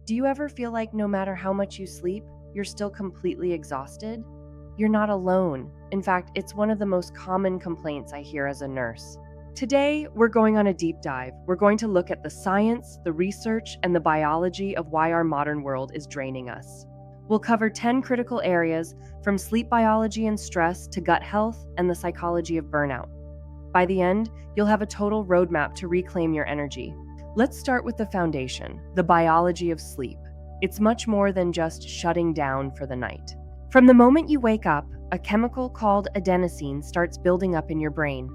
Do you ever feel like no matter how much you sleep, you're still completely exhausted? You're not alone. In fact, it's one of the most common complaints I hear as a nurse. Today, we're going on a deep dive. We're going to look at the science, the research, and the biology of why our modern world is draining us. We'll cover 10 critical areas, from sleep biology and stress to gut health and the psychology of burnout. By the end, you'll have a total roadmap to reclaim your energy. Let's start with the foundation, the biology of sleep. It's much more than just shutting down for the night. From the moment you wake up, a chemical called adenosine starts building up in your brain.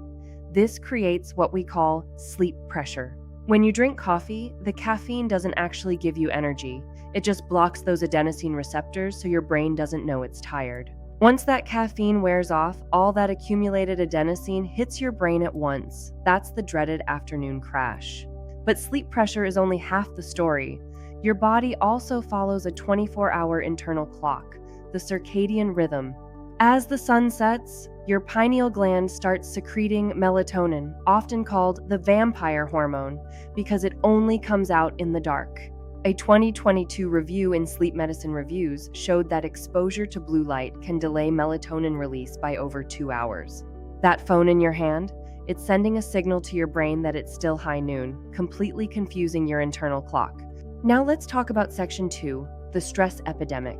This creates what we call sleep pressure. When you drink coffee, the caffeine doesn't actually give you energy. It just blocks those adenosine receptors so your brain doesn't know it's tired. Once that caffeine wears off, all that accumulated adenosine hits your brain at once. That's the dreaded afternoon crash. But sleep pressure is only half the story. Your body also follows a 24-hour internal clock, the circadian rhythm. As the sun sets, your pineal gland starts secreting melatonin, often called the vampire hormone, because it only comes out in the dark. A 2022 review in Sleep Medicine Reviews showed that exposure to blue light can delay melatonin release by over 2 hours. That phone in your hand? It's sending a signal to your brain that it's still high noon, completely confusing your internal clock. Now let's talk about Section 2, the stress epidemic.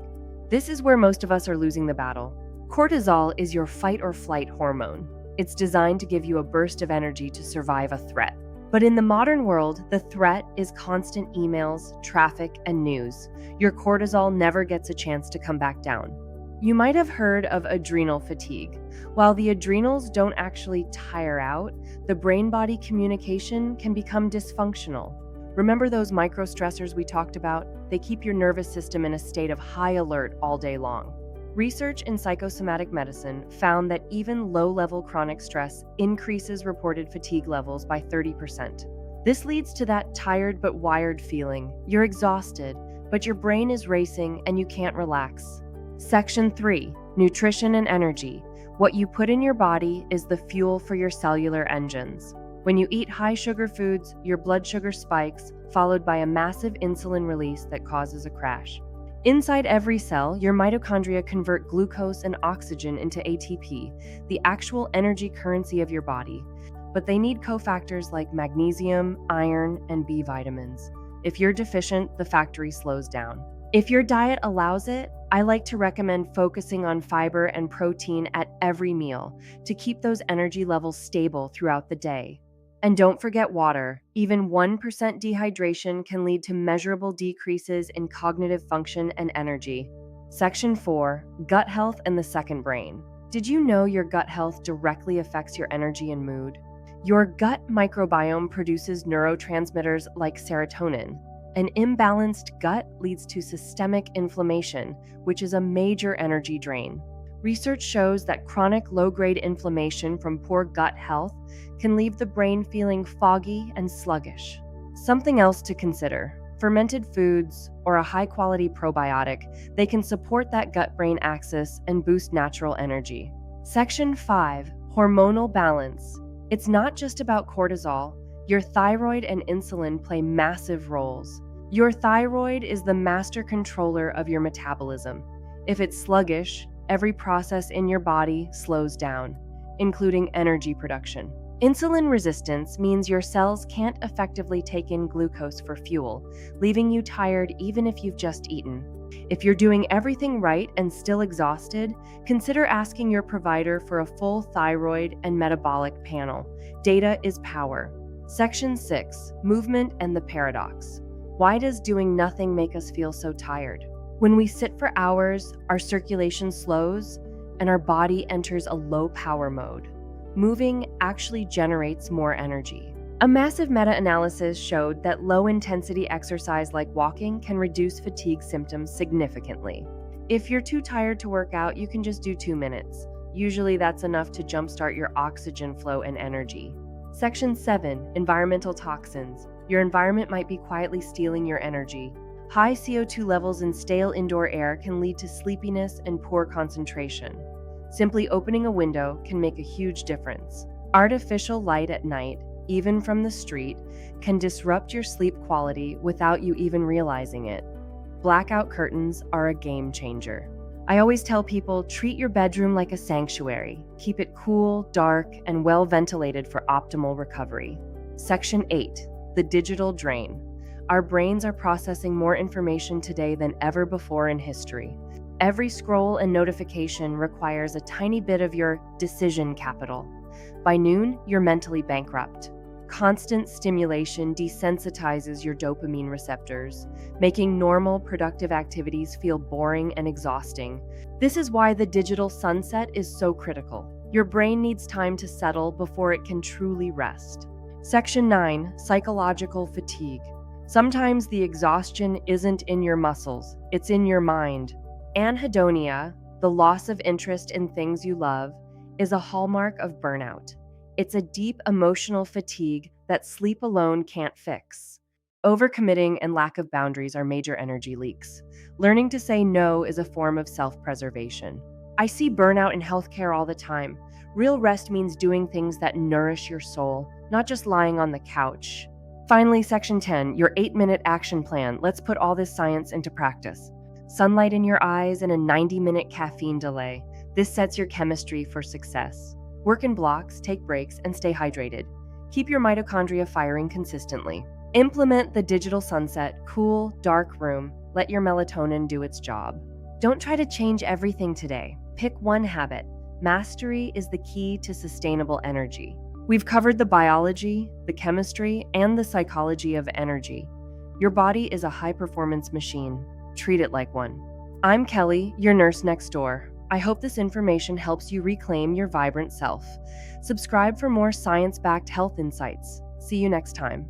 This is where most of us are losing the battle. Cortisol is your fight or flight hormone. It's designed to give you a burst of energy to survive a threat. But in the modern world, the threat is constant emails, traffic, and news. Your cortisol never gets a chance to come back down. You might have heard of adrenal fatigue. While the adrenals don't actually tire out, the brain-body communication can become dysfunctional. Remember those microstressors we talked about? They keep your nervous system in a state of high alert all day long. Research in psychosomatic medicine found that even low-level chronic stress increases reported fatigue levels by 30%. This leads to that tired but wired feeling. You're exhausted, but your brain is racing and you can't relax. Section 3, nutrition and energy. What you put in your body is the fuel for your cellular engines. When you eat high-sugar foods, your blood sugar spikes, followed by a massive insulin release that causes a crash. Inside every cell, your mitochondria convert glucose and oxygen into ATP, the actual energy currency of your body. But they need cofactors like magnesium, iron, and B vitamins. If you're deficient, the factory slows down. If your diet allows it, I like to recommend focusing on fiber and protein at every meal to keep those energy levels stable throughout the day. And don't forget water. Even 1% dehydration can lead to measurable decreases in cognitive function and energy. Section 4, gut health and the second brain. Did you know your gut health directly affects your energy and mood? Your gut microbiome produces neurotransmitters like serotonin. An imbalanced gut leads to systemic inflammation, which is a major energy drain. Research shows that chronic low-grade inflammation from poor gut health can leave the brain feeling foggy and sluggish. Something else to consider: fermented foods or a high-quality probiotic, they can support that gut-brain axis and boost natural energy. Section 5, hormonal balance. It's not just about cortisol. Your thyroid and insulin play massive roles. Your thyroid is the master controller of your metabolism. If it's sluggish, every process in your body slows down, including energy production. Insulin resistance means your cells can't effectively take in glucose for fuel, leaving you tired even if you've just eaten. If you're doing everything right and still exhausted, consider asking your provider for a full thyroid and metabolic panel. Data is power. Section 6, movement and the paradox. Why does doing nothing make us feel so tired? When we sit for hours, our circulation slows and our body enters a low power mode. Moving actually generates more energy. A massive meta-analysis showed that low-intensity exercise like walking can reduce fatigue symptoms significantly. If you're too tired to work out, you can just do 2 minutes. Usually that's enough to jumpstart your oxygen flow and energy. Section 7, environmental toxins. Your environment might be quietly stealing your energy. High CO2 levels in stale indoor air can lead to sleepiness and poor concentration. Simply opening a window can make a huge difference. Artificial light at night, even from the street, can disrupt your sleep quality without you even realizing it. Blackout curtains are a game changer. I always tell people treat your bedroom like a sanctuary. Keep it cool, dark, and well ventilated for optimal recovery. Section 8, the digital drain. Our brains are processing more information today than ever before in history. Every scroll and notification requires a tiny bit of your decision capital. By noon, you're mentally bankrupt. Constant stimulation desensitizes your dopamine receptors, making normal, productive activities feel boring and exhausting. This is why the digital sunset is so critical. Your brain needs time to settle before it can truly rest. Section 9, psychological fatigue. Sometimes the exhaustion isn't in your muscles, it's in your mind. Anhedonia, the loss of interest in things you love, is a hallmark of burnout. It's a deep emotional fatigue that sleep alone can't fix. Overcommitting and lack of boundaries are major energy leaks. Learning to say no is a form of self-preservation. I see burnout in healthcare all the time. Real rest means doing things that nourish your soul, not just lying on the couch. Finally, Section 10, your 8-minute action plan. Let's put all this science into practice. Sunlight in your eyes and a 90-minute caffeine delay. This sets your chemistry for success. Work in blocks, take breaks, and stay hydrated. Keep your mitochondria firing consistently. Implement the digital sunset, cool, dark room. Let your melatonin do its job. Don't try to change everything today. Pick one habit. Mastery is the key to sustainable energy. We've covered the biology, the chemistry, and the psychology of energy. Your body is a high-performance machine. Treat it like one. I'm Kelly, your nurse next door. I hope this information helps you reclaim your vibrant self. Subscribe for more science-backed health insights. See you next time.